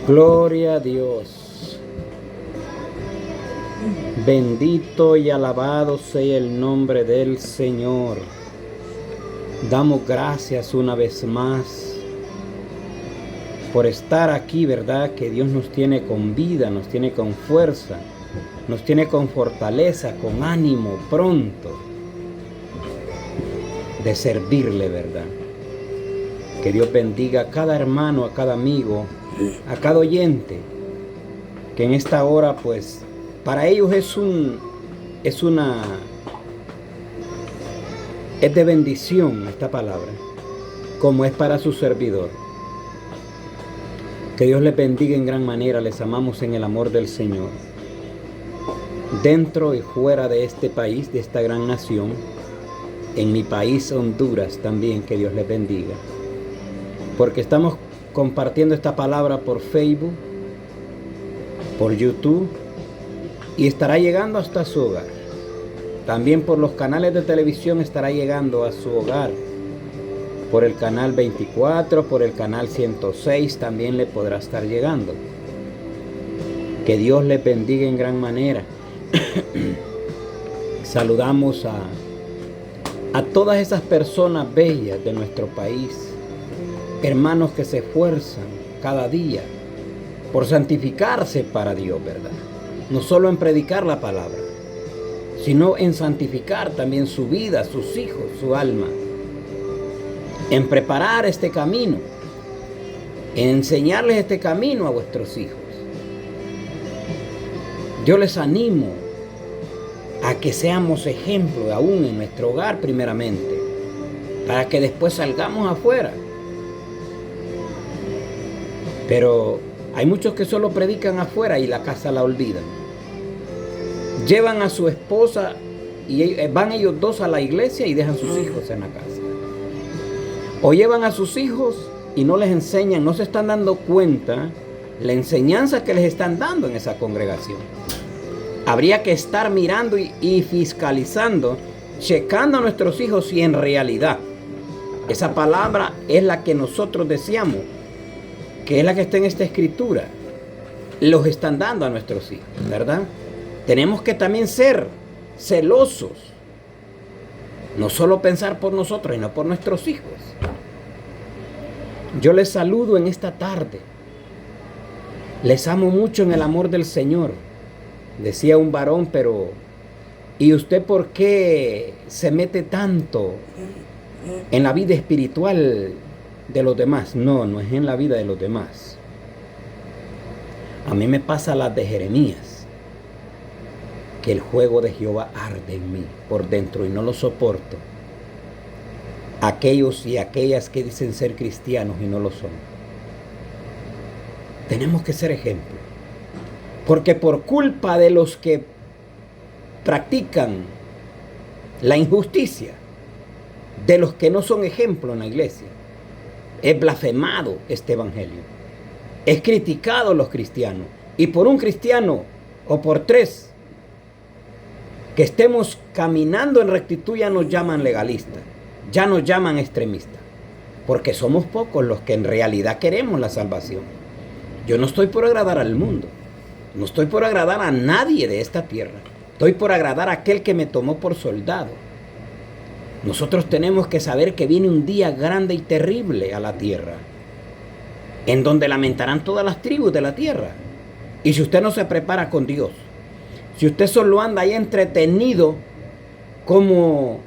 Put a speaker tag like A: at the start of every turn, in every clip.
A: Gloria a Dios. Bendito y alabado sea el nombre del Señor. Damos gracias una vez más por estar aquí, ¿verdad? Que Dios nos tiene con vida, nos tiene con fuerza, nos tiene con fortaleza, con ánimo pronto de servirle, ¿verdad? Que Dios bendiga a cada hermano, a cada amigo, a cada oyente, que en esta hora, pues, para ellos es de bendición esta palabra, como es para su servidor. Que Dios les bendiga en gran manera, les amamos en el amor del Señor. Dentro y fuera de este país, de esta gran nación, en mi país Honduras también, que Dios les bendiga. Porque estamos compartiendo esta palabra por Facebook, por YouTube, y estará llegando hasta su hogar. También por los canales de televisión estará llegando a su hogar. Por el canal 24, por el canal 106 también le podrá estar llegando. Que Dios les bendiga en gran manera. Saludamos a todas esas personas bellas de nuestro país. Hermanos que se esfuerzan cada día por santificarse para Dios, ¿verdad? No solo en predicar la palabra, sino en santificar también su vida, sus hijos, su alma. En preparar este camino, en enseñarles este camino a vuestros hijos. Yo les animo a que seamos ejemplo aún en nuestro hogar primeramente, para que después salgamos afuera. Pero hay muchos que solo predican afuera y la casa la olvidan. Llevan a su esposa y van ellos dos a la iglesia y dejan sus hijos en la casa. O llevan a sus hijos y no les enseñan, no se están dando cuenta la enseñanza que les están dando en esa congregación. Habría que estar mirando y fiscalizando, checando a nuestros hijos si en realidad esa palabra es la que nosotros deseamos, que es la que está en esta escritura, los están dando a nuestros hijos, ¿verdad? Tenemos que también ser celosos, no solo pensar por nosotros, sino por nuestros hijos. Yo les saludo en esta tarde. Les amo mucho en el amor del Señor. Decía un varón, pero ¿y usted por qué se mete tanto en la vida espiritual de los demás? No, no es en la vida de los demás. A mí me pasa las de Jeremías, que el fuego de Jehová arde en mí por dentro y no lo soporto. Aquellos y aquellas que dicen ser cristianos y no lo son. Tenemos que ser ejemplo. Porque por culpa de los que practican la injusticia, de los que no son ejemplo en la iglesia, es blasfemado este evangelio. Es criticado los cristianos. Y por un cristiano o por tres que estemos caminando en rectitud ya nos llaman legalistas. Ya nos llaman extremistas. Porque somos pocos los que en realidad queremos la salvación. Yo no estoy por agradar al mundo. No estoy por agradar a nadie de esta tierra. Estoy por agradar a aquel que me tomó por soldado. Nosotros tenemos que saber que viene un día grande y terrible a la tierra, en donde lamentarán todas las tribus de la tierra. Y si usted no se prepara con Dios, si usted solo anda ahí entretenido como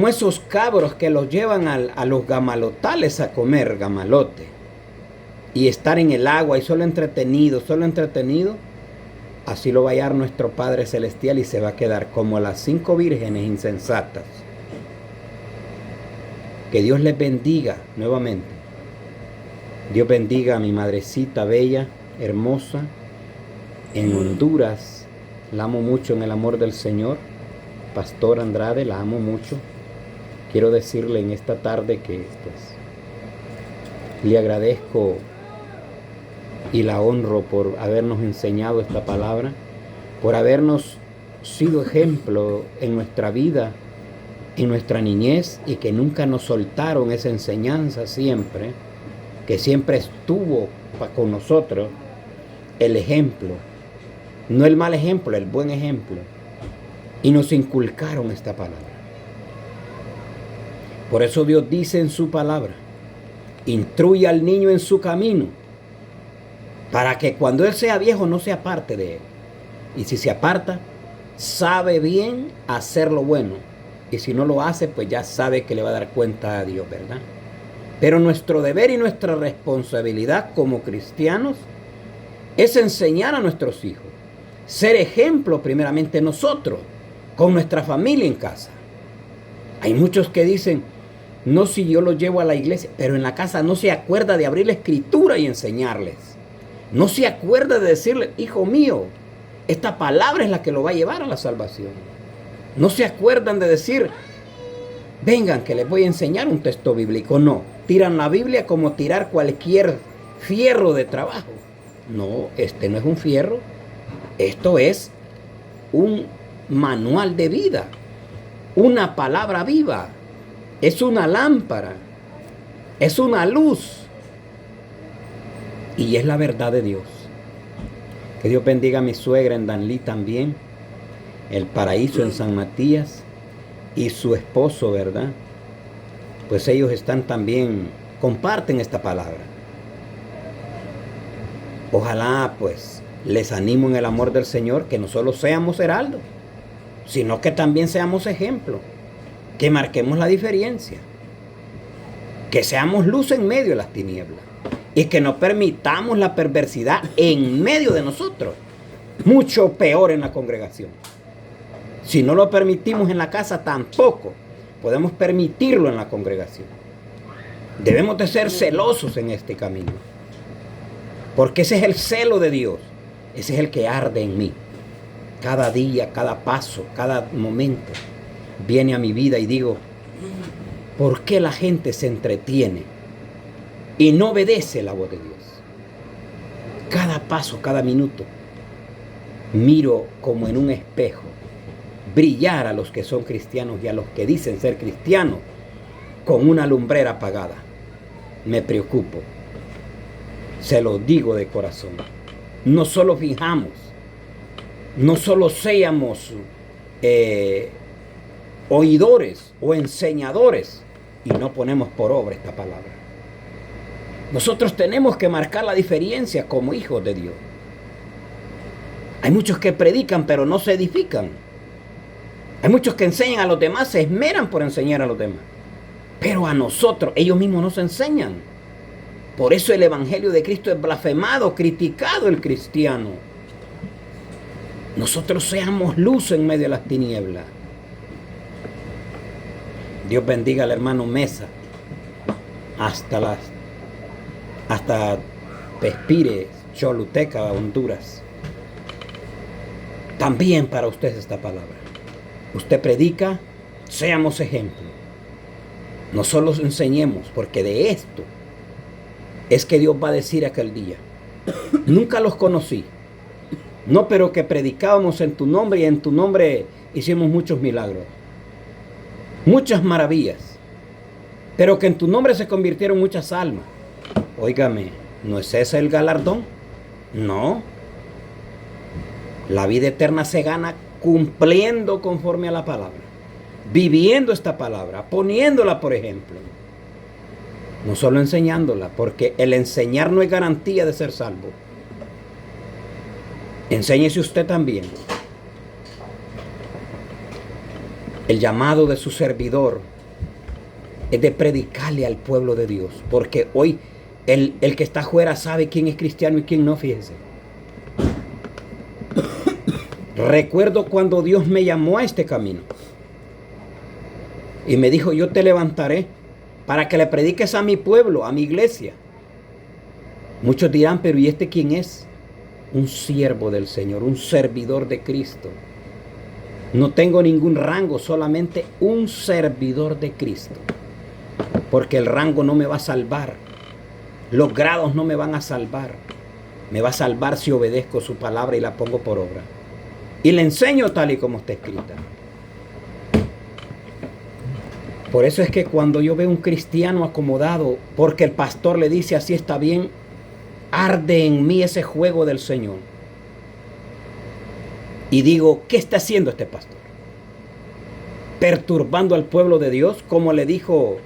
A: esos cabros que los llevan a los gamalotales a comer gamalote y estar en el agua y solo entretenido, así lo va a hallar nuestro Padre Celestial y se va a quedar como las 5 vírgenes insensatas. Que Dios les bendiga nuevamente. Dios bendiga a mi madrecita bella, hermosa, en Honduras. La amo mucho en el amor del Señor. Pastor Andrade, la amo mucho. Quiero decirle en esta tarde que pues, le agradezco y la honro por habernos enseñado esta palabra, por habernos sido ejemplo en nuestra vida, en nuestra niñez, y que nunca nos soltaron esa enseñanza siempre, que siempre estuvo con nosotros, el ejemplo, no el mal ejemplo, el buen ejemplo, y nos inculcaron esta palabra. Por eso Dios dice en su palabra, instruye al niño en su camino, para que cuando él sea viejo no se aparte de él. Y si se aparta, sabe bien hacer lo bueno. Y si no lo hace, pues ya sabe que le va a dar cuenta a Dios, ¿verdad? Pero nuestro deber y nuestra responsabilidad como cristianos es enseñar a nuestros hijos, ser ejemplo primeramente nosotros, con nuestra familia en casa. Hay muchos que dicen, no, si yo los llevo a la iglesia, pero en la casa no se acuerda de abrir la escritura y enseñarles. No se acuerda de decirle, hijo mío, esta palabra es la que lo va a llevar a la salvación. No se acuerdan de decir, vengan que les voy a enseñar un texto bíblico. No, tiran la Biblia como tirar cualquier fierro de trabajo. No, este no es un fierro. Esto es un manual de vida, una palabra viva. Es una lámpara, es una luz y es la verdad de Dios. Que Dios bendiga a mi suegra en Danlí también, El Paraíso en San Matías y su esposo, ¿verdad? Pues ellos están también, comparten esta palabra. Ojalá pues les animo en el amor del Señor que no solo seamos heraldos, sino que también seamos ejemplo. Que marquemos la diferencia, que seamos luz en medio de las tinieblas y que no permitamos la perversidad en medio de nosotros, mucho peor en la congregación. Si no lo permitimos en la casa, tampoco podemos permitirlo en la congregación. Debemos de ser celosos en este camino, porque ese es el celo de Dios, ese es el que arde en mí. Cada día, cada paso, cada momento viene a mi vida y digo, ¿por qué la gente se entretiene y no obedece la voz de Dios? Cada paso, cada minuto, miro como en un espejo brillar a los que son cristianos y a los que dicen ser cristianos con una lumbrera apagada. Me preocupo, se lo digo de corazón. No solo fijamos, no solo seamos oidores o enseñadores y no ponemos por obra esta palabra. Nosotros tenemos que marcar la diferencia como hijos de Dios. Hay muchos que predican pero no se edifican. Hay muchos que enseñan a los demás, se esmeran por enseñar a los demás. Pero a nosotros, ellos mismos nos enseñan. Por eso el Evangelio de Cristo es blasfemado, criticado el cristiano. Nosotros seamos luz en medio de las tinieblas. Dios bendiga al hermano Mesa hasta Pespire, Choluteca, Honduras. También para usted esta palabra. Usted predica, seamos ejemplo. No solo enseñemos, porque de esto es que Dios va a decir aquel día. Nunca los conocí. No, pero que predicábamos en tu nombre y en tu nombre hicimos muchos milagros. Muchas maravillas, pero que en tu nombre se convirtieron muchas almas. Óigame, ¿no es ese el galardón? No. La vida eterna se gana cumpliendo conforme a la palabra, viviendo esta palabra, poniéndola por ejemplo. No solo enseñándola, porque el enseñar no es garantía de ser salvo. Enséñese usted también. El llamado de su servidor es de predicarle al pueblo de Dios, porque hoy el que está afuera sabe quién es cristiano y quién no, fíjese. Recuerdo cuando Dios me llamó a este camino y me dijo, yo te levantaré para que le prediques a mi pueblo, a mi iglesia. Muchos dirán, pero ¿y este quién es? Un siervo del Señor, un servidor de Cristo. No tengo ningún rango, solamente un servidor de Cristo. Porque el rango no me va a salvar. Los grados no me van a salvar. Me va a salvar si obedezco su palabra y la pongo por obra. Y le enseño tal y como está escrita. Por eso es que cuando yo veo un cristiano acomodado, porque el pastor le dice así está bien, arde en mí ese juego del Señor. Y digo, ¿qué está haciendo este pastor? Perturbando al pueblo de Dios, como le dijo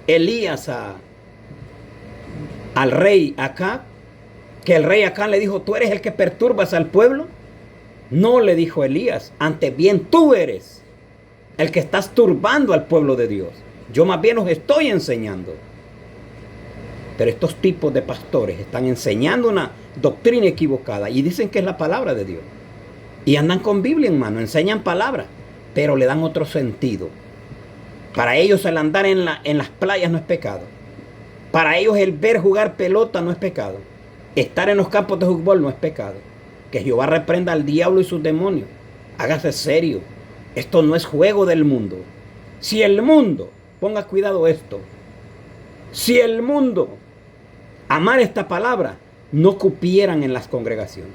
A: Elías al rey Acab, que el rey Acab le dijo, ¿tú eres el que perturbas al pueblo? No, le dijo Elías, antes bien tú eres el que estás turbando al pueblo de Dios. Yo más bien os estoy enseñando. Pero estos tipos de pastores están enseñando una doctrina equivocada y dicen que es la palabra de Dios. Y andan con Biblia en mano, enseñan palabras, pero le dan otro sentido. Para ellos el andar en las playas no es pecado. Para ellos el ver jugar pelota no es pecado. Estar en los campos de fútbol no es pecado. Que Jehová reprenda al diablo y sus demonios. Hágase serio. Esto no es juego del mundo. Si el mundo, ponga cuidado esto, si el mundo amara esta palabra, no cupieran en las congregaciones.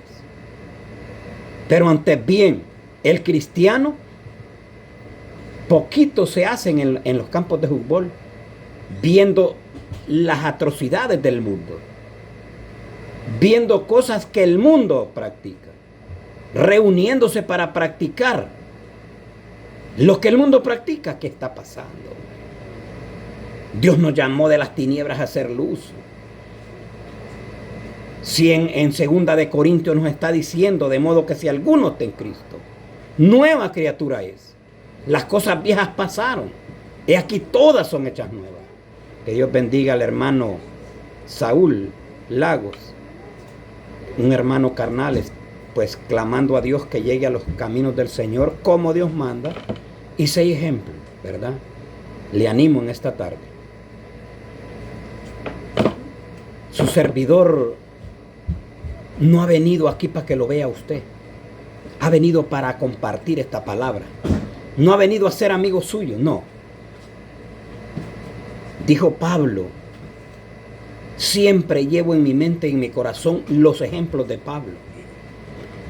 A: Pero antes bien, el cristiano, poquito se hacen en los campos de fútbol, viendo las atrocidades del mundo, viendo cosas que el mundo practica, reuniéndose para practicar lo que el mundo practica. ¿Qué está pasando? Dios nos llamó de las tinieblas a hacer luz. Si en 2 de Corintios nos está diciendo, de modo que si alguno está en Cristo, nueva criatura es. Las cosas viejas pasaron. Y aquí todas son hechas nuevas. Que Dios bendiga al hermano Saúl Lagos, un hermano carnal, pues clamando a Dios que llegue a los caminos del Señor como Dios manda y sea ejemplo, ¿verdad? Le animo en esta tarde. Su servidor no ha venido aquí para que lo vea usted. Ha venido para compartir esta palabra. No ha venido a ser amigo suyo, no. Dijo Pablo, siempre llevo en mi mente y en mi corazón los ejemplos de Pablo.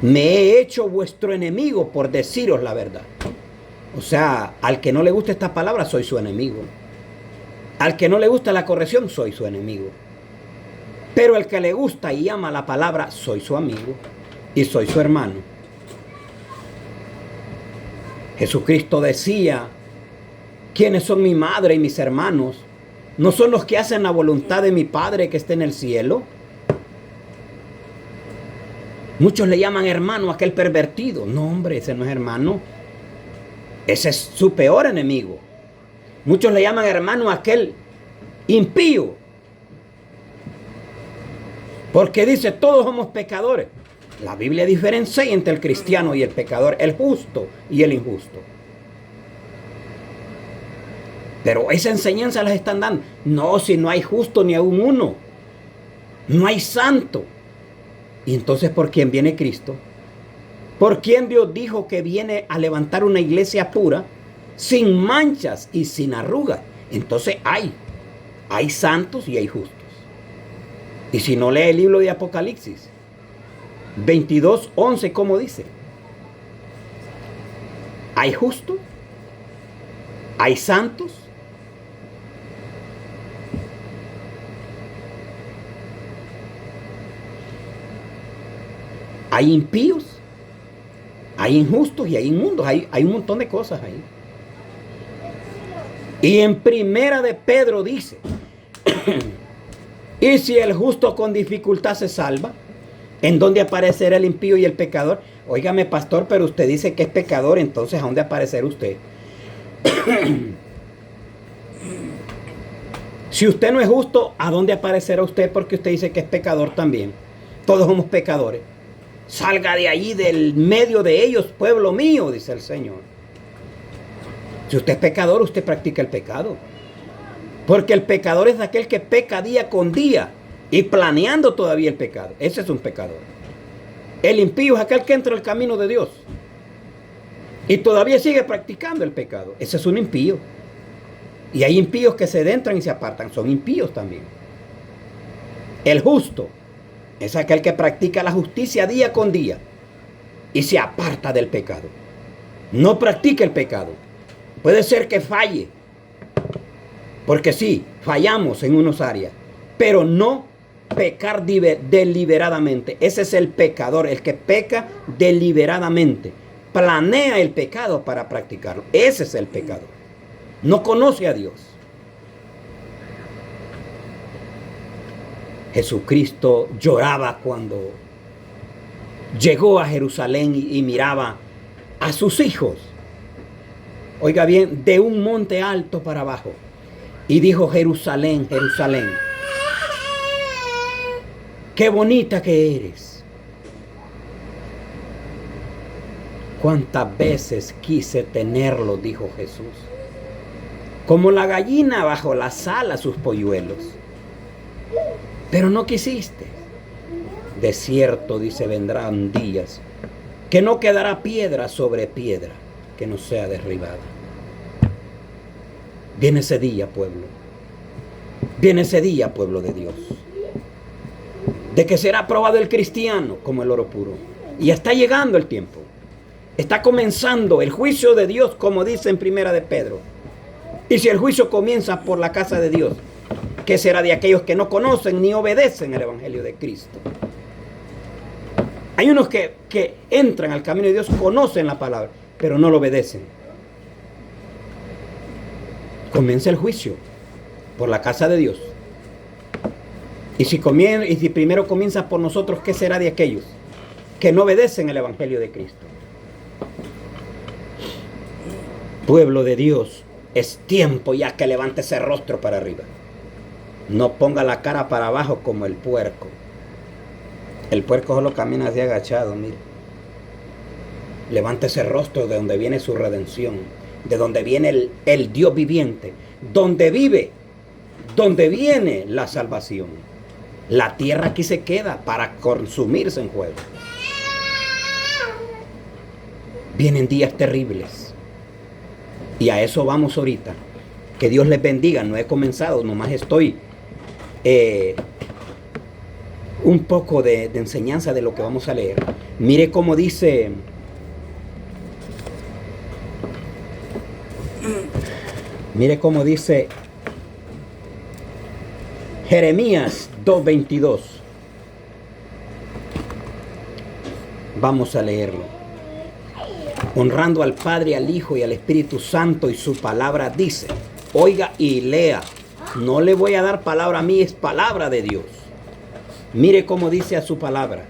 A: Me he hecho vuestro enemigo por deciros la verdad. O sea, al que no le gusta esta palabra, soy su enemigo. Al que no le gusta la corrección, soy su enemigo. Pero el que le gusta y ama la palabra, soy su amigo y soy su hermano. Jesucristo decía, ¿quiénes son mi madre y mis hermanos? ¿No son los que hacen la voluntad de mi Padre que está en el cielo? Muchos le llaman hermano a aquel pervertido. No, hombre, ese no es hermano. Ese es su peor enemigo. Muchos le llaman hermano a aquel impío. Porque dice, todos somos pecadores. La Biblia diferencia entre el cristiano y el pecador, el justo y el injusto. Pero esa enseñanza las están dando. No, si no hay justo ni aún uno. No hay santo. Y entonces, ¿por quién viene Cristo? ¿Por quién Dios dijo que viene a levantar una iglesia pura, sin manchas y sin arrugas? Entonces hay santos y hay justos. Y si no lee el libro de Apocalipsis 22:11, ¿cómo dice? Hay justos, hay santos, hay impíos, hay injustos y hay inmundos. Hay un montón de cosas ahí. Y en Primera de Pedro dice, y si el justo con dificultad se salva, ¿en dónde aparecerá el impío y el pecador? Óigame, pastor, pero usted dice que es pecador, entonces ¿a dónde aparecerá usted? Si usted no es justo, ¿a dónde aparecerá usted? Porque usted dice que es pecador también. Todos somos pecadores. Salga de allí, del medio de ellos, pueblo mío, dice el Señor. Si usted es pecador, usted practica el pecado. Porque el pecador es aquel que peca día con día y planeando todavía el pecado. Ese es un pecador. El impío es aquel que entra al camino de Dios y todavía sigue practicando el pecado. Ese es un impío. Y hay impíos que se adentran y se apartan. Son impíos también. El justo es aquel que practica la justicia día con día y se aparta del pecado. No practica el pecado. Puede ser que falle, Porque sí, fallamos en unas áreas, pero no pecar deliberadamente. Ese es el pecador, el que peca deliberadamente. Planea el pecado para practicarlo. Ese es el pecador. No conoce a Dios. Jesucristo lloraba cuando llegó a Jerusalén y miraba a sus hijos. Oiga bien, de un monte alto para abajo. Y dijo: Jerusalén, Jerusalén, qué bonita que eres. Cuántas veces quise tenerlo, dijo Jesús. Como la gallina bajo la sala sus polluelos. Pero no quisiste. De cierto, dice, vendrán días que no quedará piedra sobre piedra que no sea derribada. Viene ese día, pueblo. Viene ese día, pueblo de Dios, de que será probado el cristiano como el oro puro. Y está llegando el tiempo. Está comenzando el juicio de Dios, como dice en Primera de Pedro. Y si el juicio comienza por la casa de Dios, ¿qué será de aquellos que no conocen ni obedecen el Evangelio de Cristo? Hay unos que entran al camino de Dios, conocen la palabra, pero no lo obedecen. Comienza el juicio por la casa de Dios. Y si primero comienza por nosotros, ¿qué será de aquellos que no obedecen el Evangelio de Cristo? Pueblo de Dios, es tiempo ya que levante ese rostro para arriba. No ponga la cara para abajo como el puerco. El puerco solo camina así agachado, mire. Levante ese rostro de donde viene su redención, de donde viene el Dios viviente, donde vive, donde viene la salvación. La tierra aquí se queda para consumirse en fuego. Vienen días terribles. Y a eso vamos ahorita. Que Dios les bendiga. No he comenzado, nomás estoy un poco de enseñanza de lo que vamos a leer. Mire cómo dice Jeremías 2:22. Vamos a leerlo. Honrando al Padre, al Hijo y al Espíritu Santo, y su palabra dice, oiga y lea. No le voy a dar palabra a mí, es palabra de Dios. Mire cómo dice a su palabra.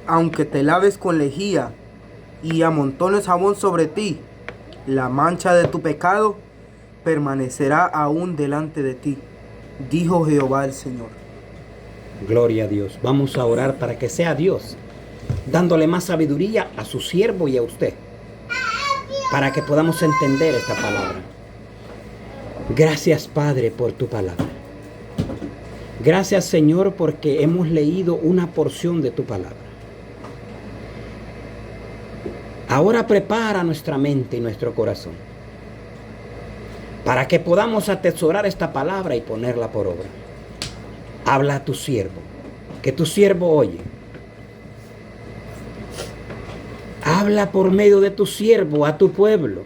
B: Aunque te laves con lejía y amontones jabón sobre ti, la mancha de tu pecado permanecerá aún delante de ti, dijo Jehová el Señor.
A: Gloria a Dios. Vamos a orar para que sea Dios dándole más sabiduría a su siervo y a usted, para que podamos entender esta palabra. Gracias, Padre, por tu palabra. Gracias, Señor, porque hemos leído una porción de tu palabra. Ahora prepara nuestra mente y nuestro corazón para que podamos atesorar esta palabra y ponerla por obra. Habla a tu siervo, que tu siervo oye. Habla por medio de tu siervo a tu pueblo,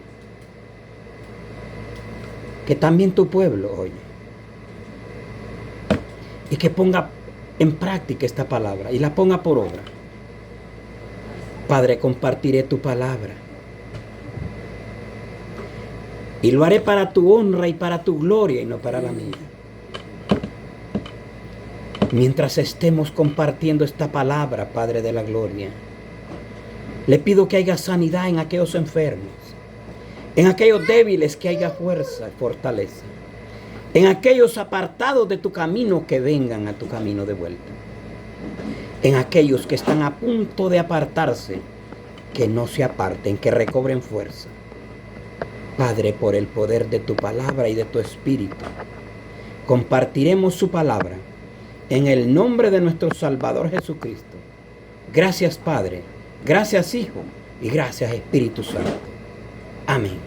A: que también tu pueblo oye. Y que ponga en práctica esta palabra y la ponga por obra. Padre, compartiré tu palabra. Y lo haré para tu honra y para tu gloria y no para la mía. Mientras estemos compartiendo esta palabra, Padre de la gloria, le pido que haya sanidad en aquellos enfermos, en aquellos débiles que haya fuerza y fortaleza, en aquellos apartados de tu camino que vengan a tu camino de vuelta, en aquellos que están a punto de apartarse, que no se aparten, que recobren fuerza. Padre, por el poder de tu palabra y de tu espíritu, compartiremos su palabra en el nombre de nuestro Salvador Jesucristo. Gracias, Padre, gracias, Hijo, y gracias, Espíritu Santo. Amén.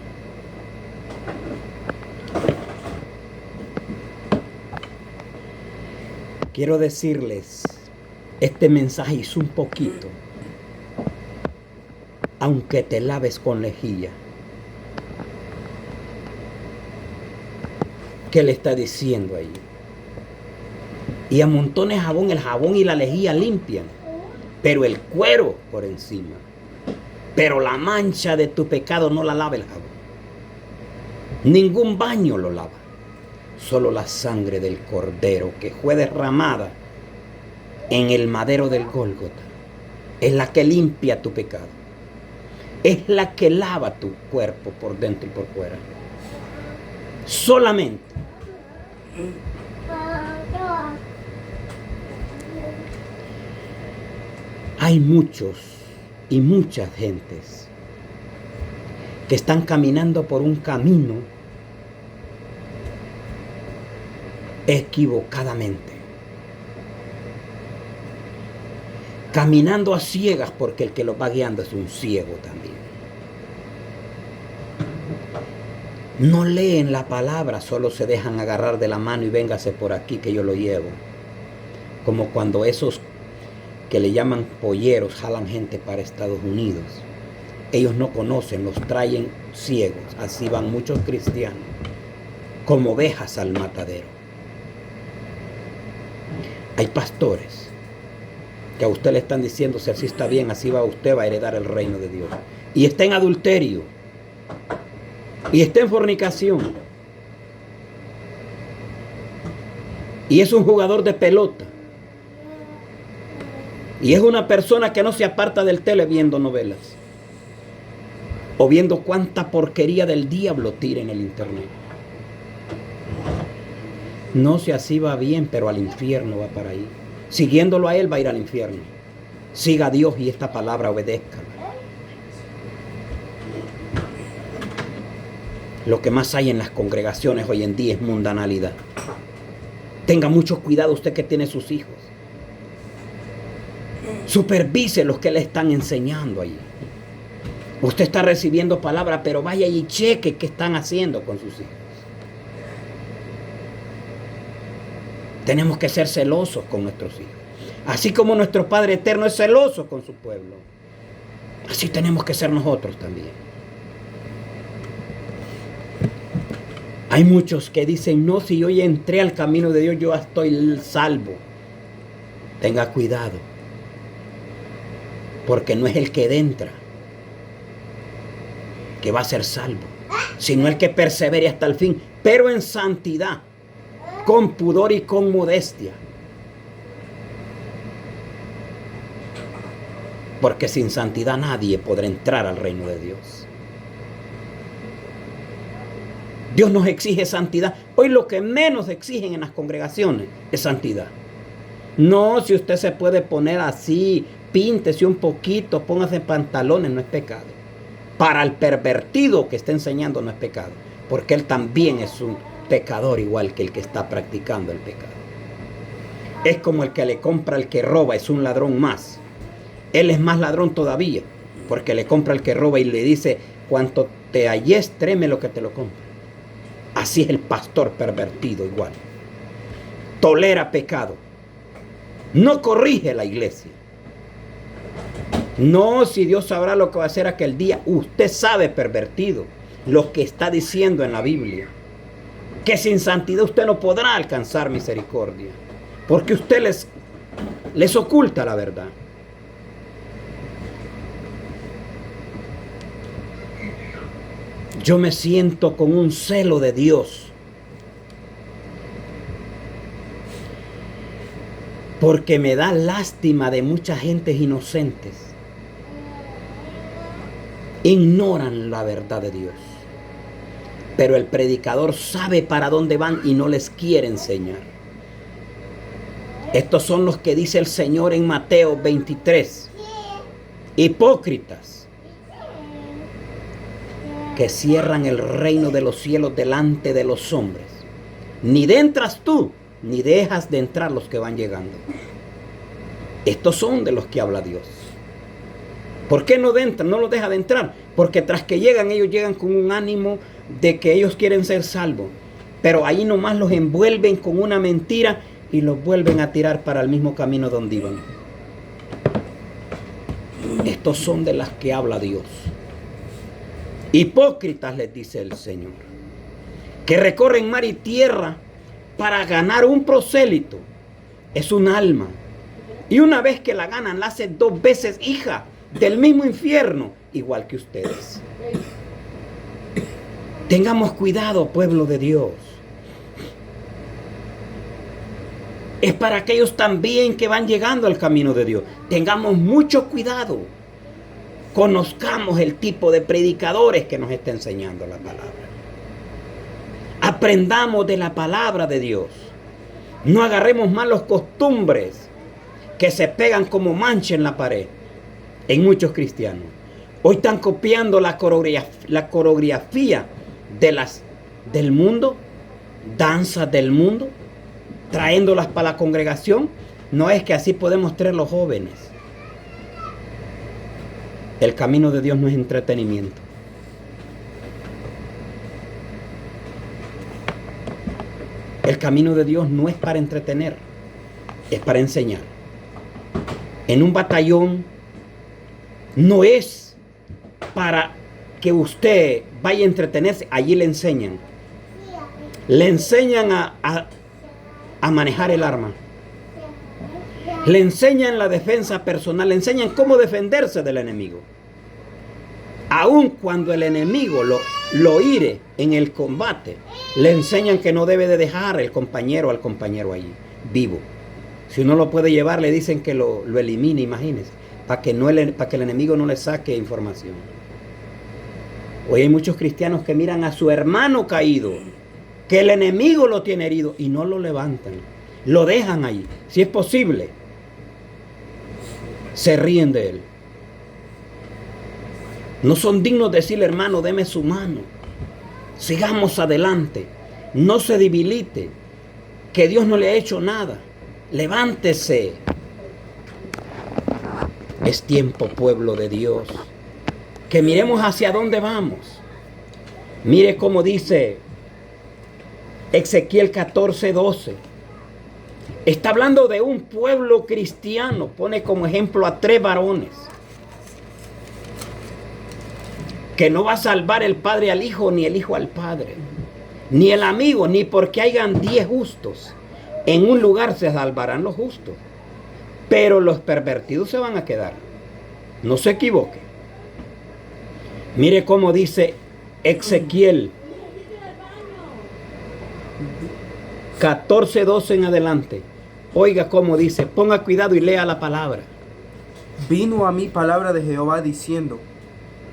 A: Quiero decirles, este mensaje hizo un poquito, aunque te laves con lejía. ¿Qué le está diciendo ahí? Y amontones jabón, el jabón y la lejía limpian, pero el cuero por encima. Pero la mancha de tu pecado no la lava el jabón. Ningún baño lo lava. Solo la sangre del Cordero que fue derramada en el madero del Gólgota es la que limpia tu pecado. Es la que lava tu cuerpo por dentro y por fuera. Solamente. Hay muchos y muchas gentes que están caminando por un camino equivocadamente. Caminando a ciegas porque el que los va guiando es un ciego también. No leen la palabra, solo se dejan agarrar de la mano y véngase por aquí que yo lo llevo. Como cuando esos que le llaman polleros jalan gente para Estados Unidos. Ellos no conocen, los traen ciegos. Así van muchos cristianos, como ovejas al matadero. Hay pastores que a usted le están diciendo, si así está bien, así va usted, va a heredar el reino de Dios. Y está en adulterio. Y está en fornicación. Y es un jugador de pelota. Y es una persona que no se aparta del tele viendo novelas. O viendo cuánta porquería del diablo tira en el internet. No sé, así va bien, pero al infierno va para ahí. Siguiéndolo a él va a ir al infierno. Siga a Dios y esta palabra obedézcala. Lo que más hay en las congregaciones hoy en día es mundanalidad. Tenga mucho cuidado usted que tiene sus hijos. Supervise los que le están enseñando allí. Usted está recibiendo palabra, pero vaya y cheque qué están haciendo con sus hijos. Tenemos que ser celosos con nuestros hijos. Así como nuestro Padre Eterno es celoso con su pueblo, así tenemos que ser nosotros también. Hay muchos que dicen, no, si yo ya entré al camino de Dios, yo estoy salvo. Tenga cuidado, porque no es el que entra que va a ser salvo, sino el que persevere hasta el fin, pero en santidad, con pudor y con modestia. Porque sin santidad nadie podrá entrar al reino de Dios. Dios nos exige santidad. Hoy lo que menos exigen en las congregaciones es santidad. No, si usted se puede poner así, píntese un poquito, póngase pantalones, no es pecado. Para el pervertido que está enseñando no es pecado, porque él también es un pecador igual que el que está practicando el pecado. Es como el que le compra al que roba, es un ladrón más. Él es más ladrón todavía, porque le compra al que roba y le dice, cuanto te halles, tréeme lo que te lo compra. Así es el pastor pervertido igual. Tolera pecado. No corrige la iglesia. No, si Dios sabrá lo que va a hacer aquel día. Usted sabe, pervertido, lo que está diciendo en la Biblia. Que sin santidad usted no podrá alcanzar misericordia. Porque usted les oculta la verdad. Yo me siento con un celo de Dios. Porque me da lástima de muchas gentes inocentes. Ignoran la verdad de Dios. Pero el predicador sabe para dónde van y no les quiere enseñar. Estos son los que dice el Señor en Mateo 23. Hipócritas. Que cierran el reino de los cielos delante de los hombres. Ni entras tú, ni dejas de entrar los que van llegando. Estos son de los que habla Dios. ¿Por qué no entran? No los deja de entrar. Porque tras que llegan, ellos llegan con un ánimo de que ellos quieren ser salvos. Pero ahí nomás los envuelven con una mentira y los vuelven a tirar para el mismo camino donde iban. Estos son de las que habla Dios. Hipócritas, les dice el Señor, que recorren mar y tierra para ganar un prosélito. Es un alma. Y una vez que la ganan, la hace 2 veces hija del mismo infierno, igual que ustedes. Tengamos cuidado, pueblo de Dios. Es para aquellos también que van llegando al camino de Dios. Tengamos mucho cuidado. Conozcamos el tipo de predicadores que nos está enseñando la palabra. Aprendamos de la palabra de Dios. No agarremos malas costumbres que se pegan como mancha en la pared en muchos cristianos. Hoy están copiando la coreografía del mundo, danzas del mundo, trayéndolas para la congregación. No es que así podemos traer los jóvenes. El camino de Dios no es entretenimiento. El camino de Dios no es para entretener, es para enseñar. En un batallón no es para que usted vaya a entretenerse, allí le enseñan. Le enseñan a manejar el arma. Le enseñan la defensa personal, le enseñan cómo defenderse del enemigo. Aun cuando el enemigo lo hire en el combate, le enseñan que no debe de dejar al compañero allí, vivo. Si uno lo puede llevar, le dicen que lo elimine, imagínense, para que el enemigo no le saque información. Hoy hay muchos cristianos que miran a su hermano caído, que el enemigo lo tiene herido y no lo levantan, lo dejan ahí. Si es posible, se ríen de él. No son dignos de decirle, hermano, deme su mano. Sigamos adelante. No se debilite. Que Dios no le ha hecho nada. Levántese. Es tiempo, pueblo de Dios, que miremos hacia dónde vamos. Mire cómo dice Ezequiel 14:12. Está hablando de un pueblo cristiano. Pone como ejemplo a 3 varones. Que no va a salvar el padre al hijo, ni el hijo al padre, ni el amigo, ni porque hayan 10 justos. En un lugar se salvarán los justos, pero los pervertidos se van a quedar. No se equivoque. Mire cómo dice Ezequiel 14:12 en adelante. Oiga cómo dice, ponga cuidado y lea la palabra.
B: Vino a mí palabra de Jehová diciendo: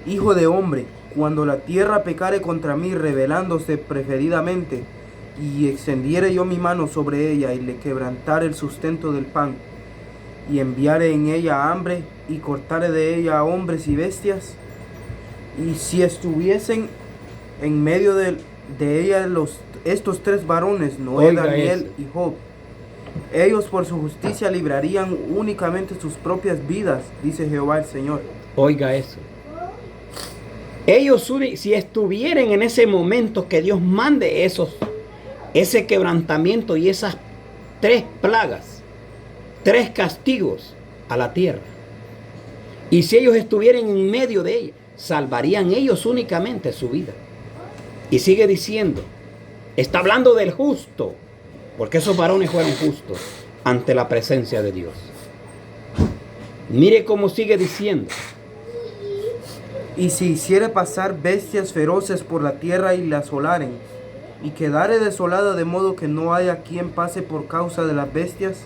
B: Hijo de hombre, cuando la tierra pecare contra mí, rebelándose preferidamente, y extendiere yo mi mano sobre ella, y le quebrantare el sustento del pan, y enviare en ella hambre, y cortare de ella a hombres y bestias, y si estuviesen en medio de ella estos 3 varones, Noé,
A: Oiga
B: Daniel
A: eso.
B: y Job, ellos por su justicia librarían únicamente sus propias vidas, dice Jehová el Señor.
A: Oiga eso. Ellos, si estuvieran en ese momento que Dios mande ese quebrantamiento y esas 3 plagas, 3 castigos a la tierra, y si ellos estuvieran en medio de ella, salvarían ellos únicamente su vida. Y sigue diciendo, está hablando del justo, porque esos varones fueron justos ante la presencia de Dios. Mire cómo sigue diciendo.
B: Y si hiciere pasar bestias feroces por la tierra y la asolaren, y quedare desolada de modo que no haya quien pase por causa de las bestias,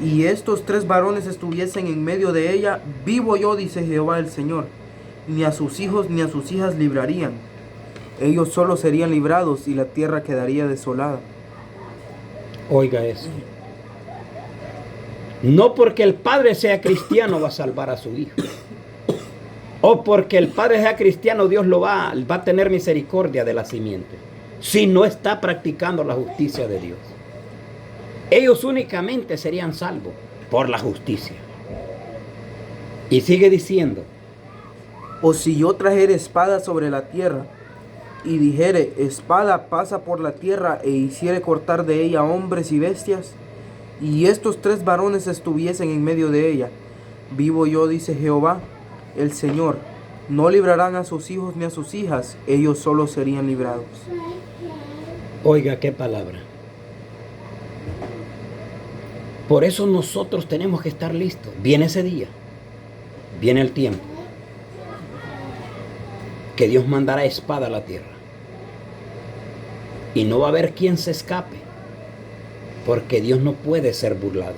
B: y estos 3 varones estuviesen en medio de ella, vivo yo, dice Jehová el Señor, ni a sus hijos ni a sus hijas librarían. Ellos solo serían librados y la tierra quedaría desolada.
A: Oiga eso. No porque el padre sea cristiano va a salvar a su hijo. O porque el padre sea cristiano, Dios va a tener misericordia de la simiente, si no está practicando la justicia de Dios. Ellos únicamente serían salvos por la justicia. Y sigue diciendo.
B: O si yo trajere espada sobre la tierra, y dijere, espada pasa por la tierra, e hiciere cortar de ella hombres y bestias, y estos 3 varones estuviesen en medio de ella, vivo yo, dice Jehová el Señor, No librarán a sus hijos ni a sus hijas, ellos solo serían librados.
A: Oiga, qué palabra. Por eso nosotros tenemos que estar listos. Viene ese día, viene el tiempo, que Dios mandará espada a la tierra. Y no va a haber quien se escape, porque Dios no puede ser burlado.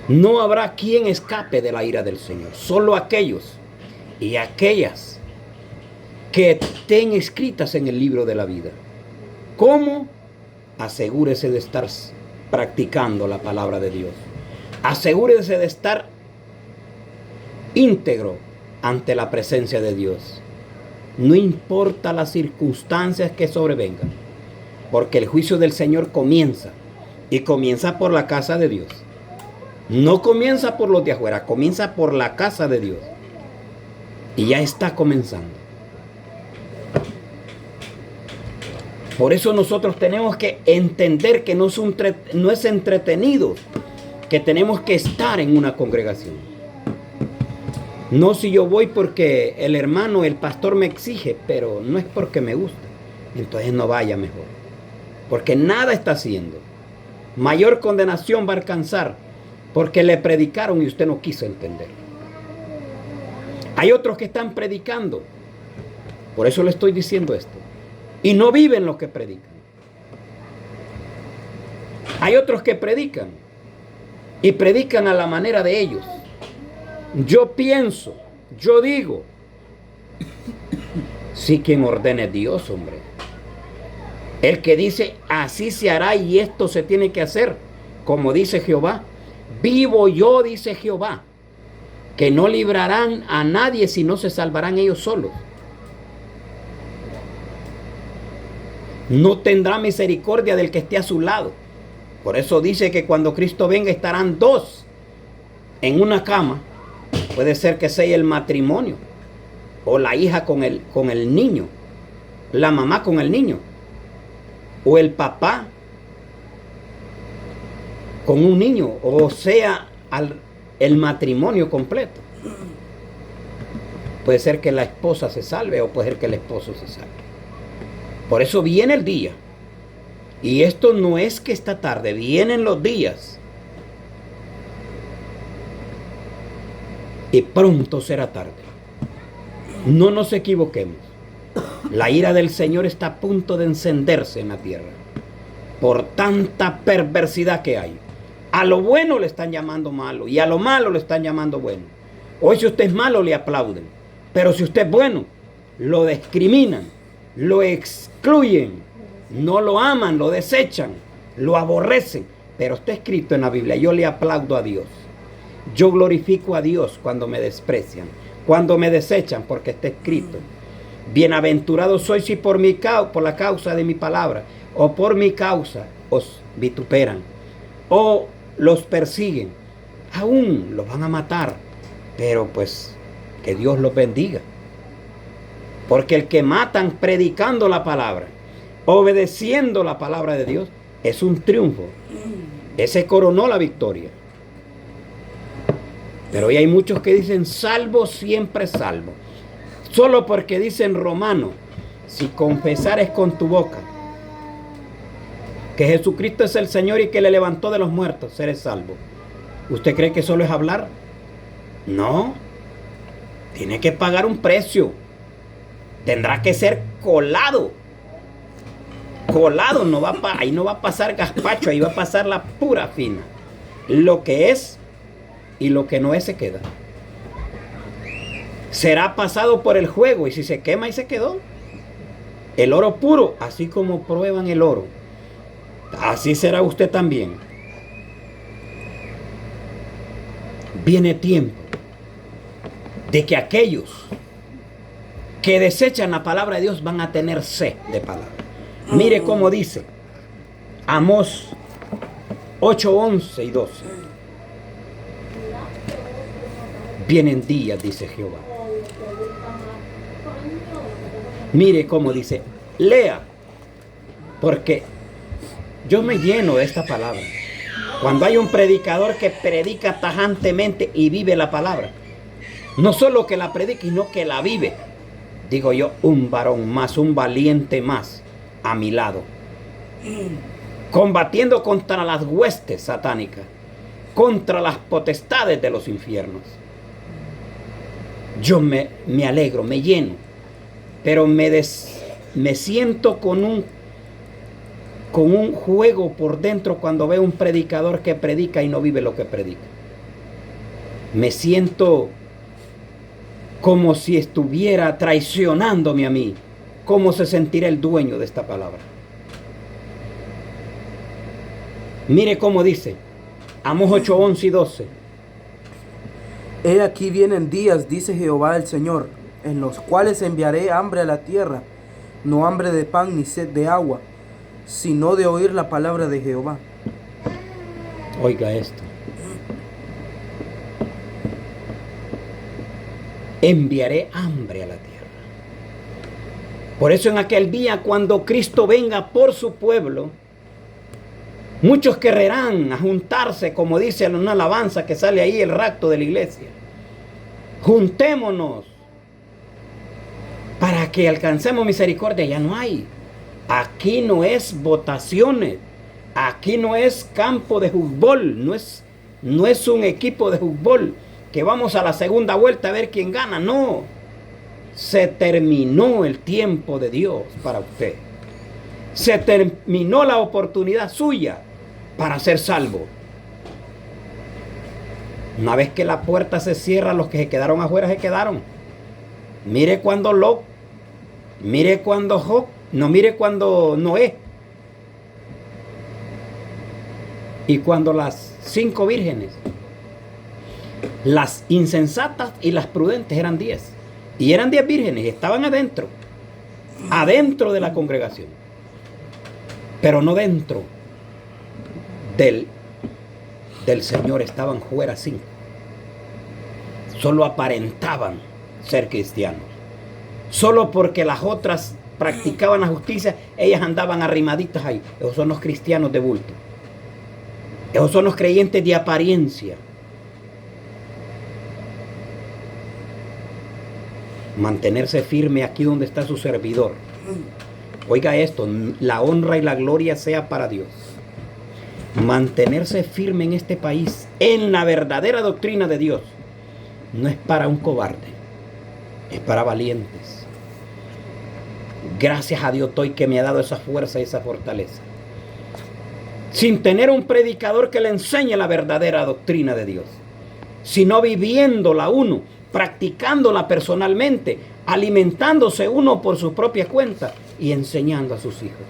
A: No habrá quien escape de la ira del Señor. Solo aquellos y aquellas que estén escritas en el libro de la vida. ¿Cómo? Asegúrese de estar practicando la palabra de Dios. Asegúrese de estar íntegro ante la presencia de Dios. No importa las circunstancias que sobrevengan, porque el juicio del Señor comienza, y comienza por la casa de Dios. No comienza por los de afuera, comienza por la casa de Dios. Y ya está comenzando. Por eso nosotros tenemos que entender que no es entretenido, que tenemos que estar en una congregación. No si yo voy porque el hermano, el pastor me exige, pero no es porque me gusta. Entonces no vaya mejor. Porque nada está haciendo. Mayor condenación va a alcanzar porque le predicaron y usted no quiso entender. Hay otros que están predicando. Por eso le estoy diciendo esto. Y no viven lo que predican. Hay otros que predican y predican a la manera de ellos. Yo pienso, yo digo. Sí, quien ordene Dios, hombre. El que dice, así se hará y esto se tiene que hacer, como dice Jehová. Vivo yo, dice Jehová, que no librarán a nadie si no se salvarán ellos solos. No tendrá misericordia del que esté a su lado. Por eso dice que cuando Cristo venga estarán dos en una cama. Puede ser que sea el matrimonio, o la hija con el niño, la mamá con el niño, o el papá con un niño, o sea, el matrimonio completo. Puede ser que la esposa se salve, o puede ser que el esposo se salve. Por eso viene el día. Y esto no es que esta tarde, vienen los días. Y pronto será tarde. No nos equivoquemos. La ira del Señor está a punto de encenderse en la tierra. Por tanta perversidad que hay. A lo bueno le están llamando malo y a lo malo le están llamando bueno. Hoy si usted es malo le aplauden. Pero si usted es bueno, lo discriminan, lo excluyen, no lo aman, lo desechan, lo aborrecen. Pero está escrito en la Biblia, yo le aplaudo a Dios. Yo glorifico a Dios cuando me desprecian, cuando me desechan, porque está escrito. Bienaventurado soy si por la causa de mi palabra, o por mi causa os vituperan, o los persiguen. Aún los van a matar, pero pues que Dios los bendiga. Porque el que matan predicando la palabra, obedeciendo la palabra de Dios, es un triunfo. Ese coronó la victoria. Pero hoy hay muchos que dicen salvo, siempre salvo. Solo porque dicen Romano, si confesares con tu boca que Jesucristo es el Señor y que le levantó de los muertos, serás salvo. ¿Usted cree que solo es hablar? No. Tiene que pagar un precio. Tendrá que ser colado. Colado, ahí no va a pasar gazpacho, ahí va a pasar la pura fina. Lo que es y lo que no es se queda. Será pasado por el juego y si se quema y se quedó. El oro puro, así como prueban el oro, así será usted también. Viene tiempo de que aquellos que desechan la palabra de Dios van a tener sed de palabra. Mire cómo dice Amós 8, 11 y 12. Vienen días, dice Jehová. Mire cómo dice, lea, porque yo me lleno de esta palabra. Cuando hay un predicador que predica tajantemente y vive la palabra, No solo que la predique, sino que la vive. Digo yo, un varón más, un valiente más a mi lado. Combatiendo contra las huestes satánicas, contra las potestades de los infiernos. Yo me alegro, me lleno, pero me siento con un juego por dentro cuando veo un predicador que predica y no vive lo que predica. Me siento como si estuviera traicionándome a mí. ¿Cómo se sentirá el dueño de esta palabra? Mire cómo dice Amós 8, 11 y 12.
B: He aquí vienen días, dice Jehová el Señor, en los cuales enviaré hambre a la tierra, no hambre de pan ni sed de agua, sino de oír la palabra de Jehová.
A: Oiga esto. Enviaré hambre a la tierra. Por eso en aquel día, cuando Cristo venga por su pueblo, muchos querrán juntarse, como dice en una alabanza que sale ahí, el rapto de la iglesia. Juntémonos para que alcancemos misericordia. Ya no hay. Aquí no es votaciones. Aquí no es campo de fútbol. No es un equipo de fútbol que vamos a la segunda vuelta a ver quién gana. No. Se terminó el tiempo de Dios para usted. Se terminó la oportunidad suya para ser salvo. Una vez que la puerta se cierra, los que se quedaron afuera se quedaron. Mire cuando Lot, mire cuando Job, no, mire cuando Noé. Y cuando las 5 vírgenes, las insensatas y las prudentes eran 10. Y eran 10 vírgenes, estaban adentro de la congregación. Pero no dentro del Señor, estaban fuera 5. Solo aparentaban ser cristianos. Solo porque las otras practicaban la justicia, ellas andaban arrimaditas ahí. Esos son los cristianos de bulto. Esos son los creyentes de apariencia. Mantenerse firme aquí donde está su servidor. Oiga esto, la honra y la gloria sea para Dios. Mantenerse firme en este país, en la verdadera doctrina de Dios, no es para un cobarde, es para valientes. Gracias a Dios estoy que me ha dado esa fuerza y esa fortaleza. Sin tener un predicador que le enseñe la verdadera doctrina de Dios, sino viviéndola uno, practicándola personalmente, alimentándose uno por su propia cuenta y enseñando a sus hijos.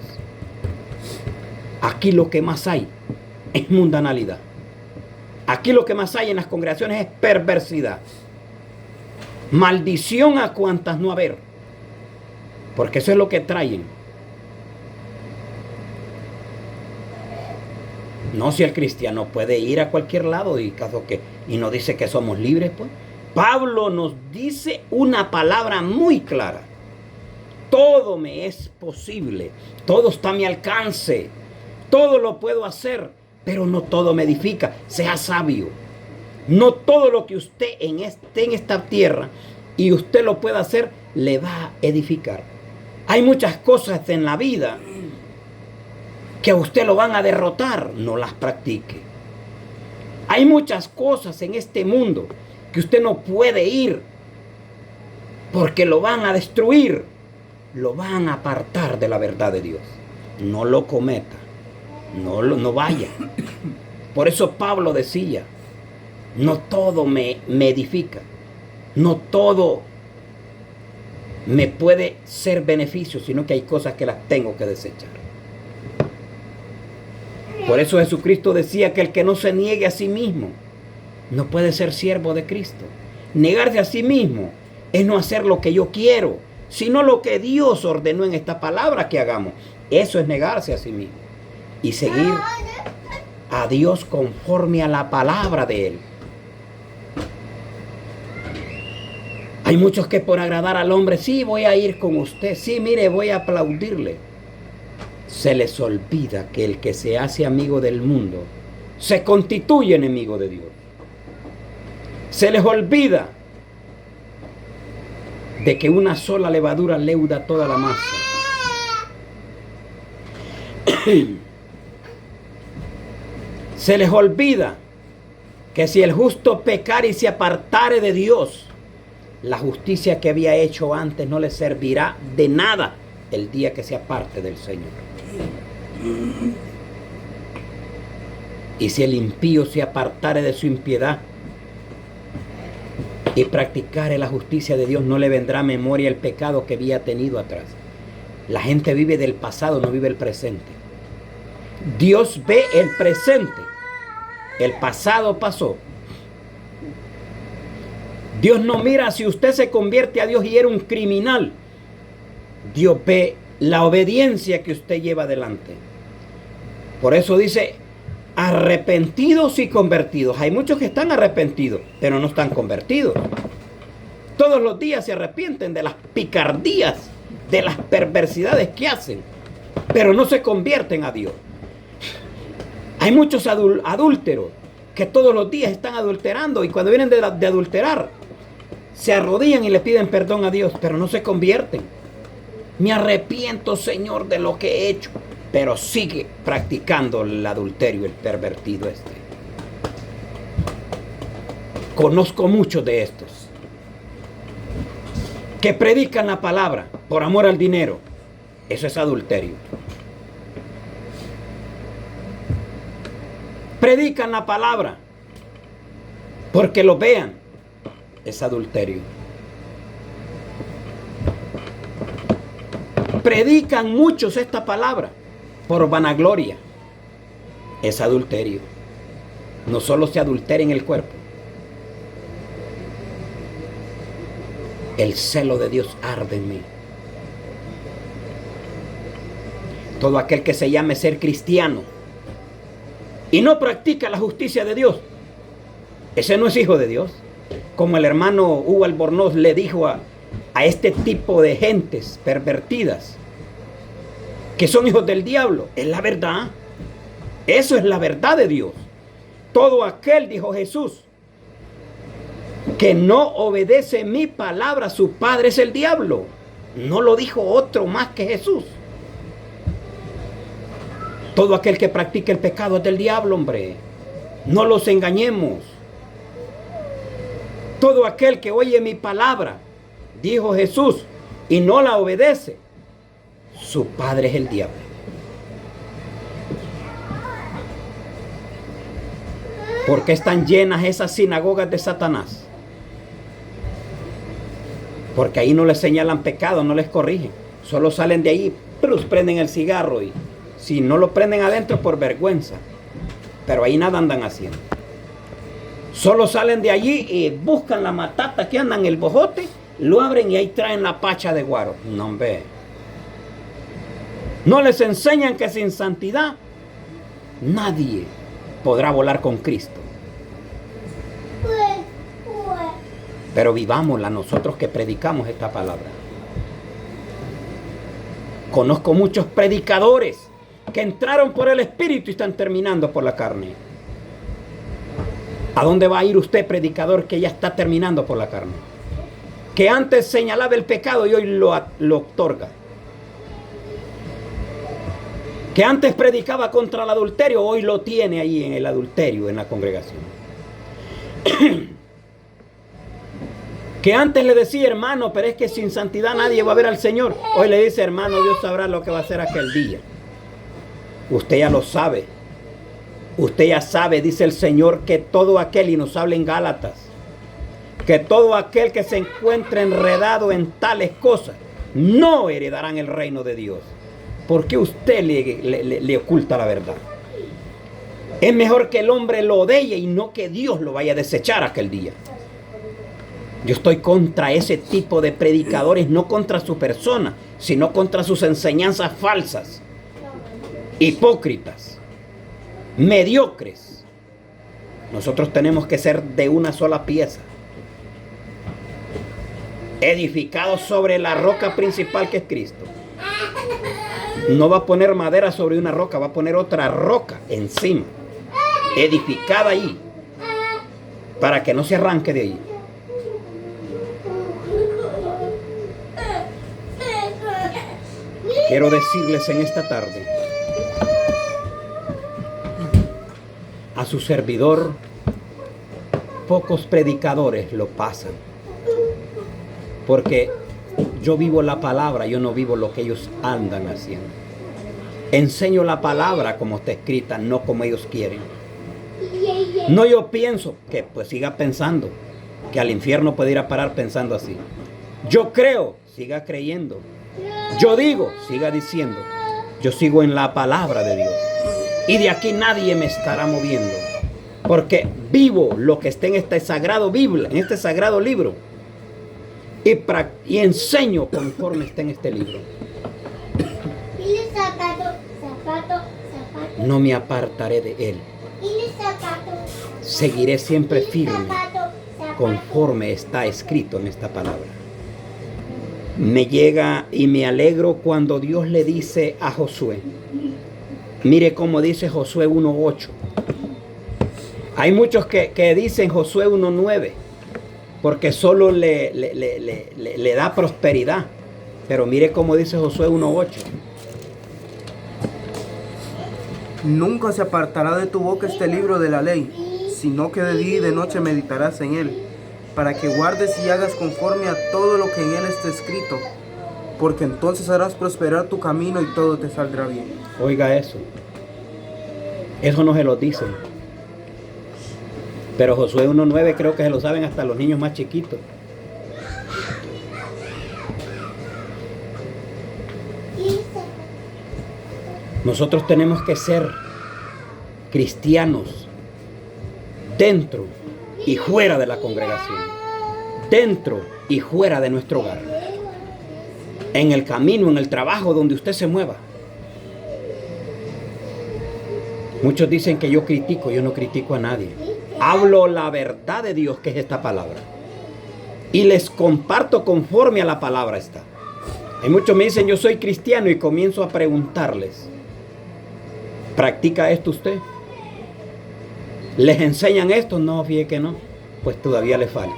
A: Aquí lo que más hay es mundanalidad. Aquí lo que más hay en las congregaciones es perversidad. Maldición a cuantas no haber. Porque eso es lo que traen. No, si el cristiano puede ir a cualquier lado y no dice que somos libres, pues. Pablo nos dice una palabra muy clara. Todo me es posible. Todo está a mi alcance. Todo lo puedo hacer, pero no todo me edifica. Sea sabio. No todo lo que usted esté en esta tierra y usted lo pueda hacer, le va a edificar. Hay muchas cosas en la vida que a usted lo van a derrotar. No las practique. Hay muchas cosas en este mundo que usted no puede ir porque lo van a destruir. Lo van a apartar de la verdad de Dios. No lo cometa. No vaya. Por eso Pablo decía, no todo me edifica, no todo me puede ser beneficio, sino que hay cosas que las tengo que desechar. Por eso Jesucristo decía que el que no se niegue a sí mismo no puede ser siervo de Cristo. Negarse a sí mismo es no hacer lo que yo quiero, sino lo que Dios ordenó en esta palabra que hagamos. Eso es negarse a sí mismo y seguir a Dios conforme a la palabra de Él. Hay muchos que por agradar al hombre, sí, voy a ir con usted, sí, mire, voy a aplaudirle. Se les olvida que el que se hace amigo del mundo se constituye enemigo de Dios. Se les olvida de que una sola levadura leuda toda la masa. Se les olvida que si el justo pecare y se apartare de Dios, la justicia que había hecho antes no le servirá de nada el día que se aparte del Señor. Y si el impío se apartare de su impiedad y practicare la justicia de Dios, no le vendrá a memoria el pecado que había tenido atrás. La gente vive del pasado, no vive el presente. Dios ve el presente. El pasado pasó. Dios no mira si usted se convierte a Dios y era un criminal. Dios ve la obediencia que usted lleva adelante. Por eso dice, arrepentidos y convertidos. Hay muchos que están arrepentidos, pero no están convertidos. Todos los días se arrepienten de las picardías, de las perversidades que hacen, pero no se convierten a Dios. Hay muchos adúlteros que todos los días están adulterando y cuando vienen de adulterar, se arrodillan y le piden perdón a Dios, pero no se convierten. Me arrepiento, Señor, de lo que he hecho, pero sigue practicando el adulterio, el pervertido este. Conozco muchos de estos que predican la palabra por amor al dinero. Eso es adulterio. Predican la palabra porque lo vean. Es adulterio. Predican muchos esta palabra por vanagloria. Es adulterio. No solo se adultera en el cuerpo. El celo de Dios arde en mí. Todo aquel que se llame ser cristiano y no practica la justicia de Dios, ese no es hijo de Dios. Como el hermano Hugo Albornoz le dijo a este tipo de gentes pervertidas que son hijos del diablo. Es la verdad. Eso es la verdad de Dios. Todo aquel, dijo Jesús, que no obedece mi palabra, su padre es el diablo. No lo dijo otro más que Jesús. Todo aquel que practica el pecado es del diablo, hombre. No los engañemos. Todo aquel que oye mi palabra, dijo Jesús, y no la obedece, su padre es el diablo. ¿Por qué están llenas esas sinagogas de Satanás? Porque ahí no les señalan pecado, no les corrigen. Solo salen de ahí, prenden el cigarro y si no lo prenden adentro por vergüenza. Pero ahí nada andan haciendo. Solo salen de allí y buscan la matata que anda en el bojote, lo abren y ahí traen la pacha de guaro. No, hombre. No les enseñan que sin santidad nadie podrá volar con Cristo. Pero vivámosla nosotros que predicamos esta palabra. Conozco muchos predicadores que entraron por el Espíritu y están terminando por la carne. ¿A dónde va a ir usted, predicador, que ya está terminando por la carne? Que antes señalaba el pecado y hoy lo otorga. Que antes predicaba contra el adulterio, hoy lo tiene ahí en el adulterio, en la congregación. Que antes le decía, hermano, pero es que sin santidad nadie va a ver al Señor. Hoy le dice, hermano, Dios sabrá lo que va a hacer aquel día. Usted ya lo sabe. Usted ya sabe, dice el Señor, que todo aquel, y nos habla en Gálatas, que todo aquel que se encuentre enredado en tales cosas, no heredarán el reino de Dios. ¿Por qué usted le oculta la verdad? Es mejor que el hombre lo odie y no que Dios lo vaya a desechar aquel día. Yo estoy contra ese tipo de predicadores, no contra su persona, sino contra sus enseñanzas falsas, hipócritas, mediocres. Nosotros tenemos que ser de una sola pieza, edificados sobre la roca principal que es Cristo. No va a poner madera sobre una roca, va a poner otra roca encima, edificada ahí, para que no se arranque de ahí. Quiero decirles en esta tarde, a su servidor, pocos predicadores lo pasan, porque yo vivo la palabra, yo no vivo lo que ellos andan haciendo. Enseño la palabra como está escrita, no como ellos quieren. No, yo pienso que pues siga pensando, que al infierno puede ir a parar pensando así. Yo creo, siga creyendo. Yo digo, siga diciendo. Yo sigo en la palabra de Dios. Y de aquí nadie me estará moviendo. Porque vivo lo que está en este sagrado Biblia, en este sagrado libro. Y enseño conforme está en este libro. No me apartaré de él. Seguiré siempre firme conforme está escrito en esta palabra. Me llega y me alegro cuando Dios le dice a Josué. Mire cómo dice Josué 1:8. Hay muchos que dicen Josué 1:9 porque solo le da prosperidad. Pero mire cómo dice Josué 1:8.
B: Nunca se apartará de tu boca este libro de la ley, sino que de día y de noche meditarás en él, para que guardes y hagas conforme a todo lo que en él está escrito, porque entonces harás prosperar tu camino y todo te saldrá bien.
A: Oiga eso. Eso no se lo dicen. Pero Josué 1:9 creo que se lo saben hasta los niños más chiquitos. Nosotros tenemos que ser cristianos dentro y fuera de la congregación, dentro y fuera de nuestro hogar, en el camino, en el trabajo, donde usted se mueva. Muchos dicen que yo critico, yo no critico a nadie. Hablo la verdad de Dios, que es esta palabra, y les comparto conforme a la palabra está. Hay muchos me dicen yo soy cristiano y comienzo a preguntarles, ¿practica esto usted? ¿Les enseñan esto? No, fíjate que no. Pues todavía le falta.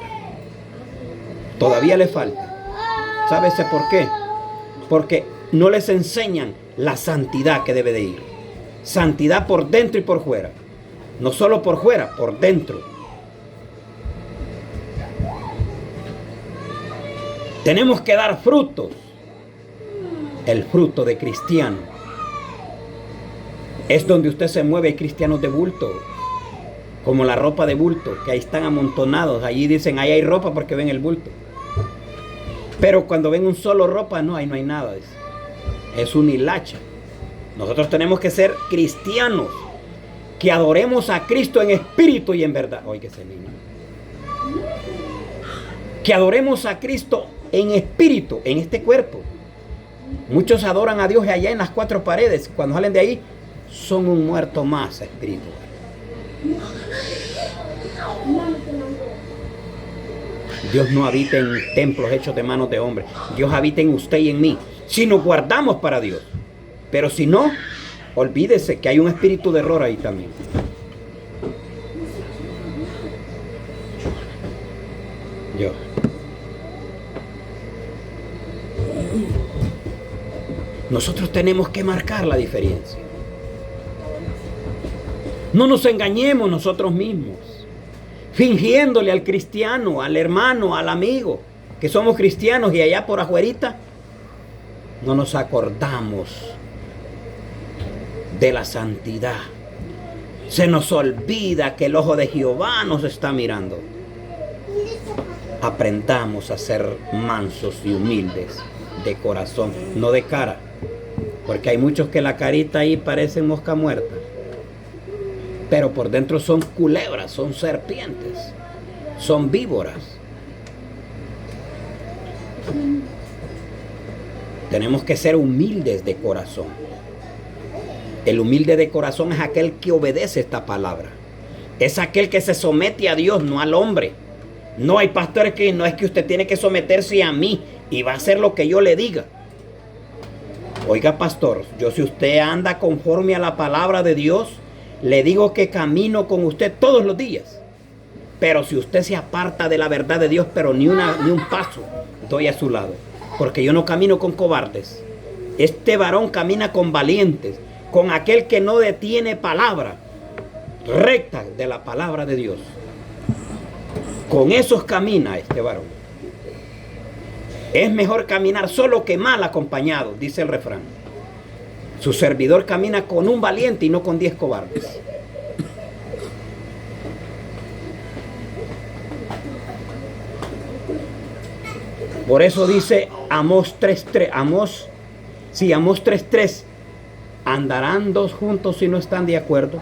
A: Todavía le falta. ¿Sabes por qué? Porque no les enseñan la santidad que debe de ir. Santidad por dentro y por fuera. No solo por fuera, por dentro. Tenemos que dar frutos. El fruto de cristiano. Es donde usted se mueve. Hay cristianos de bulto, como la ropa de bulto, que ahí están amontonados. Allí dicen, ahí hay ropa porque ven el bulto. Pero cuando ven un solo ropa, no, ahí no hay nada. Es un hilacha. Nosotros tenemos que ser cristianos, que adoremos a Cristo en espíritu y en verdad. Oiga ese niño. Que adoremos a Cristo en espíritu, en este cuerpo. Muchos adoran a Dios allá en las cuatro paredes. Cuando salen de ahí, son un muerto más espiritual. Dios no habita en templos hechos de manos de hombres. Dios habita en usted y en mí, si nos guardamos para Dios. Pero si no, olvídese que hay un espíritu de error ahí también. Nosotros tenemos que marcar la diferencia. No nos engañemos nosotros mismos, fingiéndole al cristiano, al hermano, al amigo, que somos cristianos y allá por afuerita no nos acordamos de la santidad. Se nos olvida que el ojo de Jehová nos está mirando. Aprendamos a ser mansos y humildes de corazón, no de cara, porque hay muchos que la carita ahí parecen mosca muerta, pero por dentro son culebras, son serpientes, son víboras. Tenemos que ser humildes de corazón. El humilde de corazón es aquel que obedece esta palabra. Es aquel que se somete a Dios, no al hombre. No hay pastores que no es que usted tiene que someterse a mí y va a hacer lo que yo le diga. Oiga, pastor, yo si usted anda conforme a la palabra de Dios, le digo que camino con usted todos los días. Pero si usted se aparta de la verdad de Dios, pero ni un paso doy a su lado. Porque yo no camino con cobardes. Este varón camina con valientes, con aquel que no detiene palabra recta de la palabra de Dios. Con esos camina este varón. Es mejor caminar solo que mal acompañado, dice el refrán. Su servidor camina con un valiente y no con 10 cobardes. Por eso dice Amós 3:3. Amós 3:3. ¿Andarán dos juntos si no están de acuerdo?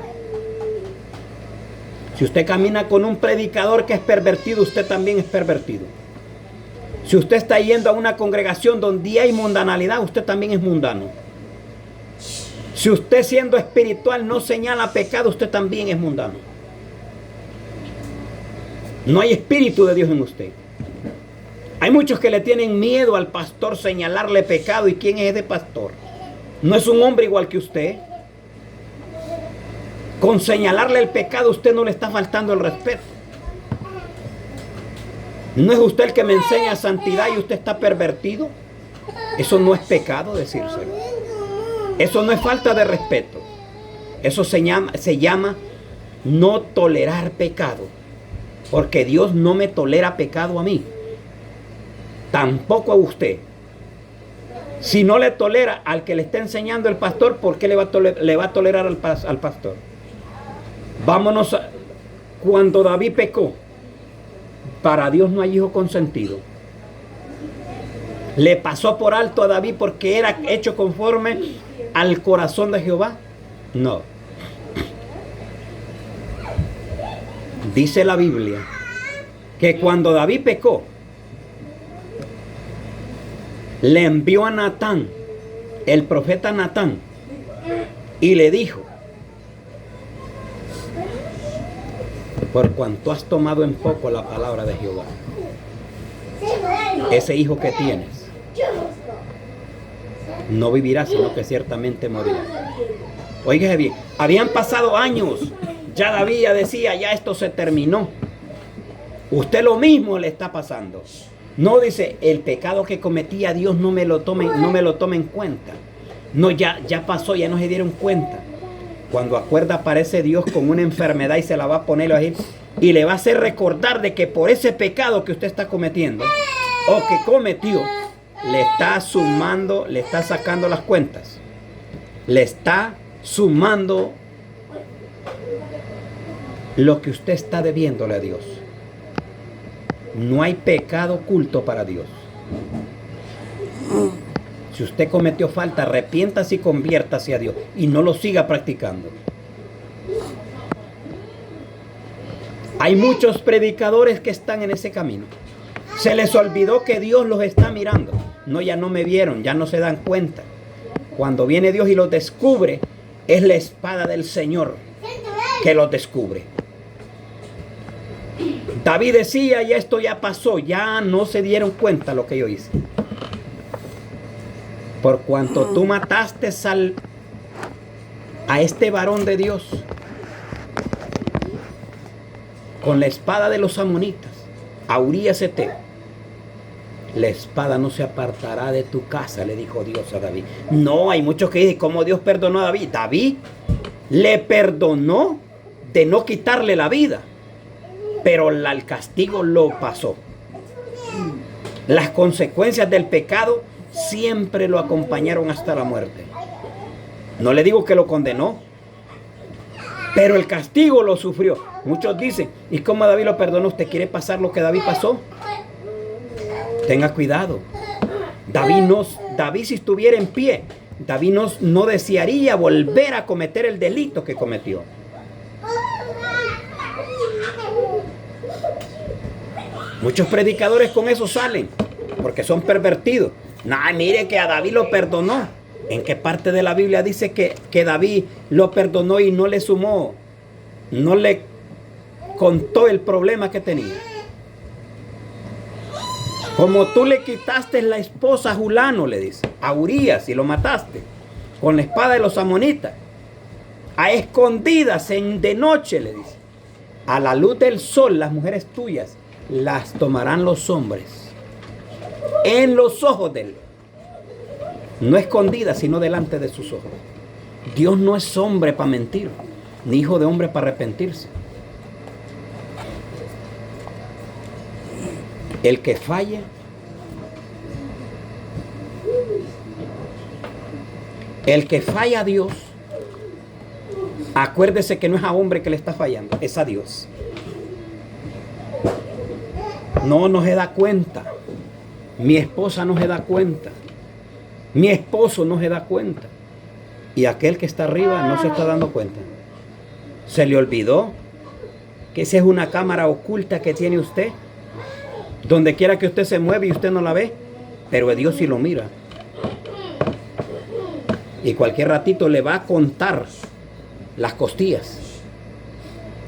A: Si usted camina con un predicador que es pervertido, usted también es pervertido. Si usted está yendo a una congregación donde hay mundanalidad, usted también es mundano. Si usted siendo espiritual no señala pecado, usted también es mundano. No hay espíritu de Dios en usted. Hay muchos que le tienen miedo al pastor señalarle pecado. ¿Y quién es ese pastor? No es un hombre igual que usted. Con señalarle el pecado usted no le está faltando el respeto. ¿No es usted el que me enseña santidad y usted está pervertido? Eso no es pecado decírselo. Eso no es falta de respeto. Eso se llama no tolerar pecado. Porque Dios no me tolera pecado a mí. Tampoco a usted. Si no le tolera al que le está enseñando el pastor, ¿por qué le va a tolerar al pastor? Vámonos a cuando David pecó. Para Dios no hay hijo consentido. ¿Le pasó por alto a David porque era hecho conforme al corazón de Jehová? No. Dice la Biblia que cuando David pecó, le envió a Natán, el profeta Natán, y le dijo: por cuanto has tomado en poco la palabra de Jehová, ese hijo que tienes no vivirá, sino que ciertamente morirá. Óigase bien, habían pasado años, ya David ya decía, ya esto se terminó. Usted lo mismo le está pasando. No dice, el pecado que cometía Dios no me lo tome en cuenta. No, ya pasó, ya no se dieron cuenta. Cuando acuerda aparece Dios con una enfermedad y se la va a poner ahí y le va a hacer recordar de que por ese pecado que usted está cometiendo o que cometió, le está sumando, le está sacando las cuentas. Le está sumando lo que usted está debiéndole a Dios. No hay pecado oculto para Dios. Si usted cometió falta, arrepiéntase y conviértase a Dios y no lo siga practicando. Hay muchos predicadores que están en ese camino. Se les olvidó que Dios los está mirando. No, ya no me vieron, ya no se dan cuenta. Cuando viene Dios y los descubre, es la espada del Señor que los descubre. David decía, ya esto ya pasó, ya no se dieron cuenta lo que yo hice. Por cuanto tú mataste a este varón de Dios con la espada de los amonitas, a Urías Eteo, la espada no se apartará de tu casa, le dijo Dios a David. No, hay muchos que dicen, ¿cómo Dios perdonó a David? David le perdonó de no quitarle la vida, pero el castigo lo pasó. Las consecuencias del pecado siempre lo acompañaron hasta la muerte. No le digo que lo condenó, pero el castigo lo sufrió. Muchos dicen, ¿y cómo David lo perdonó? ¿Usted quiere pasar lo que David pasó? Tenga cuidado. David si estuviera en pie, David no desearía volver a cometer el delito que cometió. Muchos predicadores con eso salen, porque son pervertidos. Nah, mire que a David lo perdonó. ¿En qué parte de la Biblia dice que David lo perdonó y no le sumó, no le contó el problema que tenía? Como tú le quitaste la esposa a Julano, le dice, a Urías, y lo mataste con la espada de los amonitas, a escondidas de noche, le dice, a la luz del sol las mujeres tuyas las tomarán los hombres en los ojos de él. no escondida, sino delante de sus ojos. Dios no es hombre para mentir, ni hijo de hombre para arrepentirse. El que falla, a Dios, acuérdese que no es a hombre que le está fallando, es a Dios. No se da cuenta. Mi esposa no se da cuenta. Mi esposo no se da cuenta. Y aquel que está arriba no se está dando cuenta. Se le olvidó que esa es una cámara oculta que tiene usted. Donde quiera que usted se mueve y usted no la ve, pero Dios sí lo mira. Y cualquier ratito le va a contar las costillas.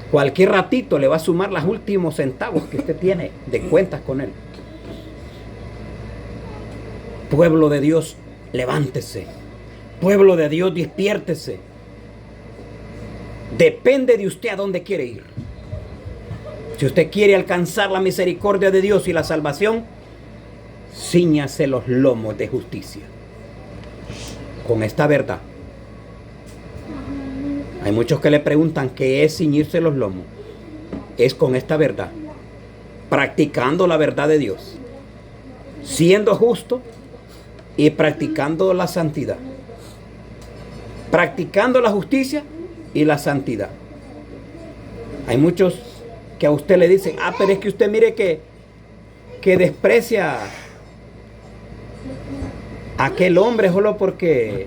A: Cualquier ratito le va a sumar los últimos centavos que usted tiene de cuentas con Él. Pueblo de Dios, levántese. Pueblo de Dios, despiértese. Depende de usted a dónde quiere ir. Si usted quiere alcanzar la misericordia de Dios y la salvación, cíñase los lomos de justicia. Con esta verdad. Hay muchos que le preguntan qué es ciñirse los lomos. Es con esta verdad. Practicando la verdad de Dios. Siendo justo y practicando la santidad. Practicando la justicia y la santidad. Hay muchos que a usted le dicen, pero es que usted mire que desprecia a aquel hombre solo porque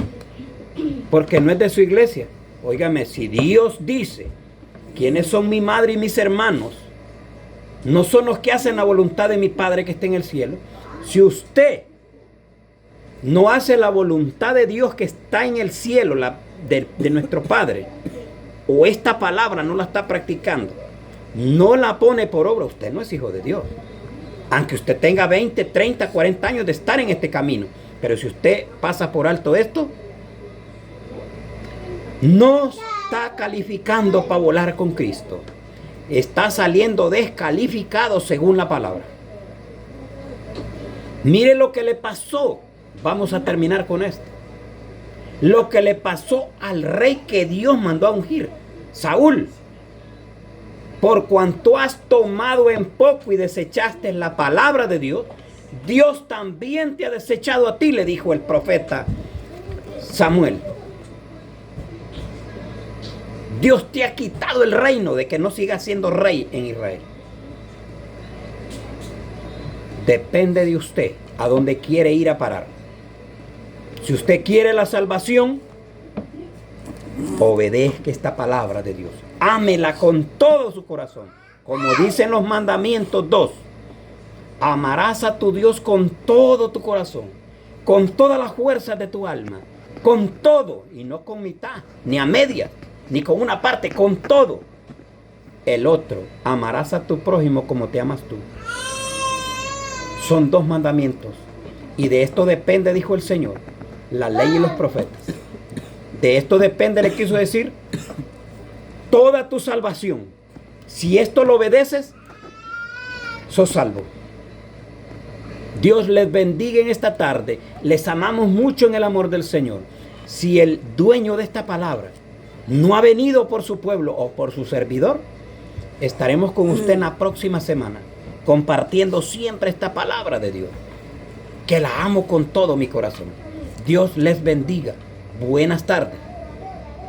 A: no es de su iglesia. Óigame, si Dios dice quiénes son mi madre y mis hermanos, no son los que hacen la voluntad de mi Padre que está en el cielo. Si usted no hace la voluntad de Dios que está en el cielo, de nuestro Padre, o esta palabra no la está practicando, no la pone por obra, usted no es hijo de Dios. Aunque usted tenga 20, 30, 40 años de estar en este camino. Pero si usted pasa por alto esto, no está calificando para volar con Cristo. Está saliendo descalificado según la palabra. Mire lo que le pasó. Vamos a terminar con esto. Lo que le pasó al rey que Dios mandó a ungir, Saúl. Por cuanto has tomado en poco y desechaste la palabra de Dios, Dios también te ha desechado a ti, le dijo el profeta Samuel. Dios te ha quitado el reino de que no sigas siendo rey en Israel. Depende de usted a dónde quiere ir a parar. Si usted quiere la salvación, obedezca esta palabra de Dios. Ámela con todo su corazón. Como dicen los mandamientos 2. Amarás a tu Dios con todo tu corazón, con todas las fuerzas de tu alma, con todo, y no con mitad, ni a media, ni con una parte, con todo. El otro, amarás a tu prójimo como te amas tú. Son 2 mandamientos. Y de esto depende, dijo el Señor, la ley y los profetas. De esto depende, le quiso decir, toda tu salvación. Si esto lo obedeces, sos salvo. Dios les bendiga en esta tarde. Les amamos mucho en el amor del Señor. Si el dueño de esta palabra no ha venido por su pueblo o por su servidor, estaremos con usted en la próxima semana, compartiendo siempre esta palabra de Dios, que la amo con todo mi corazón. Dios les bendiga. Buenas tardes.